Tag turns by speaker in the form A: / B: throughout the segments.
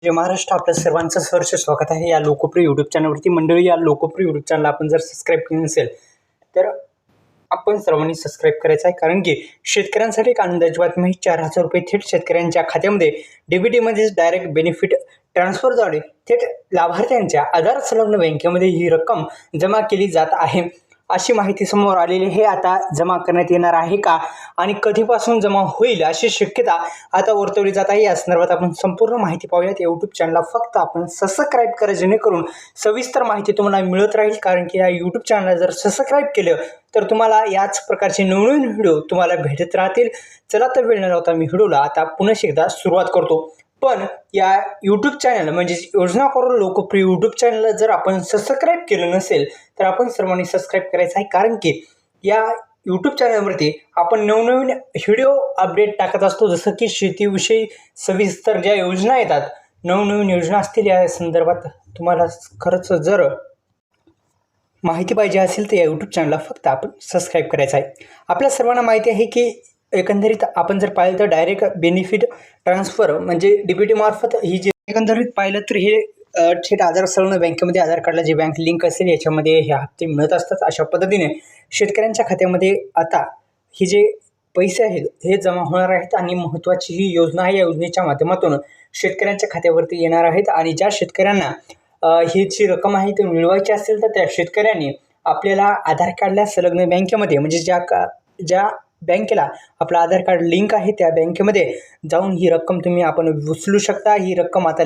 A: जय महाराष्ट्र, आपल्या सर्वांचं सहर्ष स्वागत आहे या लोकप्रिय यूट्यूब चॅनलवरती. मंडळी, या लोकप्रिय यूट्यूब चॅनल आपण जर सबस्क्राईब केलं नसेल तर आपण सर्वांनी सबस्क्राईब करायचं आहे, कारण की शेतकऱ्यांसाठी एक आनंदाची बातमी. 4,000 रुपये थेट शेतकऱ्यांच्या खात्यामध्ये डीबीटीमध्ये डायरेक्ट बेनिफिट ट्रान्सफरद्वारे थेट लाभार्थ्यांच्या आधार संलग्न बँकेमध्ये ही रक्कम जमा केली जात आहे, अशी माहिती समोर आलेली. हे आता जमा करण्यात येणार आहे का आणि कधीपासून जमा होईल अशी शक्यता आता वर्तवली जात आहे. या संदर्भात आपण संपूर्ण माहिती पाहूयात. यूट्यूब चॅनलला फक्त आपण सबस्क्राईब करा, जेणेकरून सविस्तर माहिती तुम्हाला मिळत राहील. कारण की या यूट्यूब चॅनलला जर सबस्क्राईब केलं तर तुम्हाला याच प्रकारचे नवनवीन व्हिडिओ तुम्हाला भेटत राहतील. चला तर वेळ न लावता मी व्हिडिओला आता पुन्हा एकदा सुरुवात करतो. पण या यूट्यूब चॅनल म्हणजे योजना करून लोकप्रिय यूट्यूब चॅनलला जर आपण सबस्क्राईब केलं नसेल तर आपण सर्वांनी सबस्क्राईब करायचं आहे, कारण की या यूट्यूब चॅनलवरती आपण नवनवीन व्हिडिओ अपडेट टाकत असतो. जसं की शेतीविषयी सविस्तर ज्या योजना येतात, नवनवीन योजना असतील, या संदर्भात तुम्हाला खरंच जर माहिती पाहिजे असेल तर या यूट्यूब चॅनलला फक्त आपण सबस्क्राईब करायचं आहे. आपल्या सर्वांना माहिती आहे की एकंदरीत आपण जर पाहिलं तर डायरेक्ट बेनिफिट ट्रान्सफर म्हणजे डीबीटी मार्फत ही जी एकंदरीत पाहिलं तर हे थेट आधार संलग्न बँकेमध्ये आधार कार्डला जी बँक लिंक असेल याच्यामध्ये हे हप्ते मिळत असतात. अशा पद्धतीने शेतकऱ्यांच्या खात्यामध्ये आता हे जे पैसे आहेत हे जमा होणार आहेत आणि महत्त्वाची ही योजना आहे. या योजनेच्या माध्यमातून शेतकऱ्यांच्या खात्यावरती येणार आहेत आणि ज्या शेतकऱ्यांना ही जी रक्कम आहे ती मिळवायची असेल तर त्या शेतकऱ्यांनी आपल्याला आधार कार्डला संलग्न बँकेमध्ये म्हणजे ज्या बँकेला आपलं आधार कार्ड लिंक आहे त्या बँकेमध्ये जाऊन ही रक्कम आपण उचलू शकता. ही रक्कम आता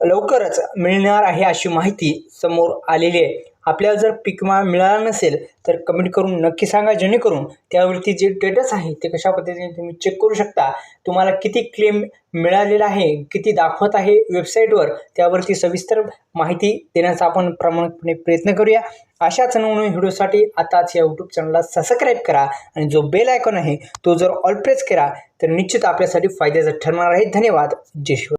A: लवकरच मिळणार आहे अशी माहिती समोर आलेली आहे. आपल्याला जर पीक विमा मिळाला नसेल तर कमेंट करून नक्की सांगा, जेणेकरून त्यावरती जे स्टेटस आहे ते कशा पद्धतीने तुम्ही चेक करू शकता. तुम्हाला किती क्लेम मिळालेला आहे, किती दाखवत आहे वेबसाईटवर, त्यावरती सविस्तर माहिती देण्याचा आपण प्रामाणिकपणे प्रयत्न करूया. अशाच नवनवीन व्हिडिओसाठी आताच या यूट्यूब चॅनलला सबस्क्राईब करा आणि जो बेल आयकॉन आहे तो जर ऑल प्रेस केला तर निश्चित आपल्यासाठी फायद्याचं ठरणार आहे. धन्यवाद. जय शिवराय.